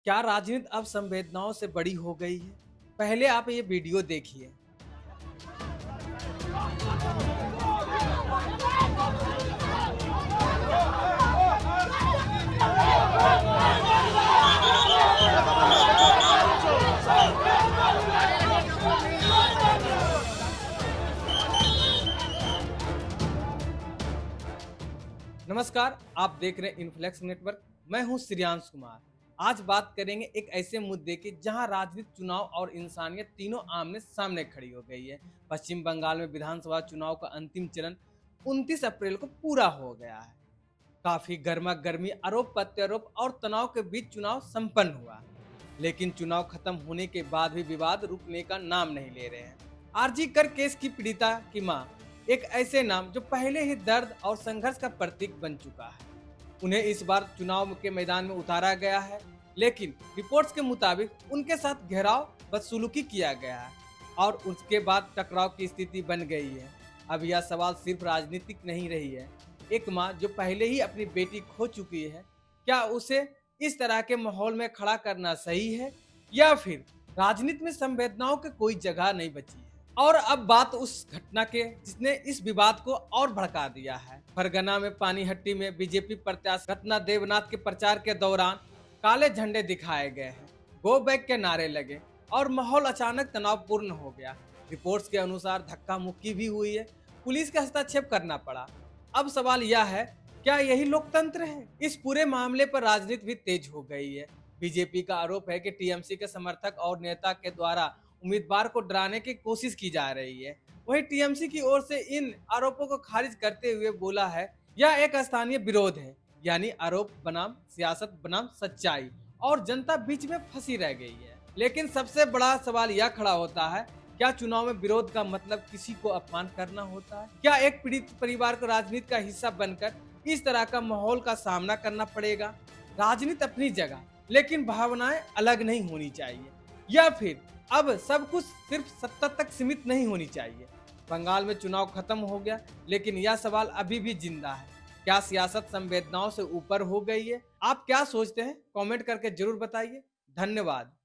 क्या राजनीति अब संवेदनाओं से बड़ी हो गई है? पहले आप ये वीडियो देखिए। नमस्कार, आप देख रहे हैं इन्फ्लेक्स नेटवर्क। मैं हूं श्रियांश कुमार। आज बात करेंगे एक ऐसे मुद्दे की जहां राजनीति, चुनाव और इंसानियत तीनों आमने सामने खड़ी हो गई है। पश्चिम बंगाल में विधानसभा चुनाव का अंतिम चरण 29 अप्रैल को पूरा हो गया है। काफी गर्मा गर्मी, आरोप प्रत्यारोप और तनाव के बीच चुनाव संपन्न हुआ। लेकिन चुनाव खत्म होने के बाद भी विवाद रुकने का नाम नहीं ले रहे हैं। आरजी कर केस की पीड़िता की मां एक ऐसे नाम जो पहले ही दर्द और संघर्ष का प्रतीक बन चुका है। उन्हें इस बार चुनाव के मैदान में उतारा गया है, लेकिन रिपोर्ट्स के मुताबिक उनके साथ घेराव, बदसलूकी किया गया है और उसके बाद टकराव की स्थिति बन गई है। अब यह सवाल सिर्फ राजनीतिक नहीं रही है। एक माँ जो पहले ही अपनी बेटी खो चुकी है, क्या उसे इस तरह के माहौल में खड़ा करना सही है, या फिर राजनीति में संवेदनाओं की कोई जगह नहीं बची है? और अब बात उस घटना के जिसने इस विवाद को और भड़का दिया है। फरगना में पानीहट्टी में बीजेपी प्रत्याशी रत्ना देवनाथ के प्रचार के दौरान काले झंडे दिखाए गए हैं, गो बैक के नारे लगे और माहौल अचानक तनावपूर्ण हो गया। रिपोर्ट्स के अनुसार धक्का मुक्की भी हुई है, पुलिस का हस्तक्षेप करना पड़ा। अब सवाल यह है, क्या यही लोकतंत्र है? इस पूरे मामले पर राजनीति भी तेज हो गई है। बीजेपी का आरोप है कि टीएमसी के समर्थक और नेता के द्वारा उम्मीदवार को डराने की कोशिश की जा रही है। वहीं टीएमसी की ओर से इन आरोपों को खारिज करते हुए बोला है, यह एक स्थानीय विरोध है, यानी आरोप बनाम सियासत बनाम सच्चाई, और जनता बीच में फंसी रह गई है। लेकिन सबसे बड़ा सवाल यह खड़ा होता है, क्या चुनाव में विरोध का मतलब किसी को अपमान करना होता है? क्या एक पीड़ित परिवार को राजनीति का हिस्सा बनकर इस तरह का माहौल का सामना करना पड़ेगा? राजनीति अपनी जगह, लेकिन भावनाएं अलग नहीं होनी चाहिए, या फिर अब सब कुछ सिर्फ सत्ता तक सीमित नहीं होनी चाहिए? बंगाल में चुनाव खत्म हो गया, लेकिन यह सवाल अभी भी जिंदा है। क्या सियासत संवेदनाओं से ऊपर हो गई है? आप क्या सोचते हैं? कमेंट करके जरूर बताइए। धन्यवाद।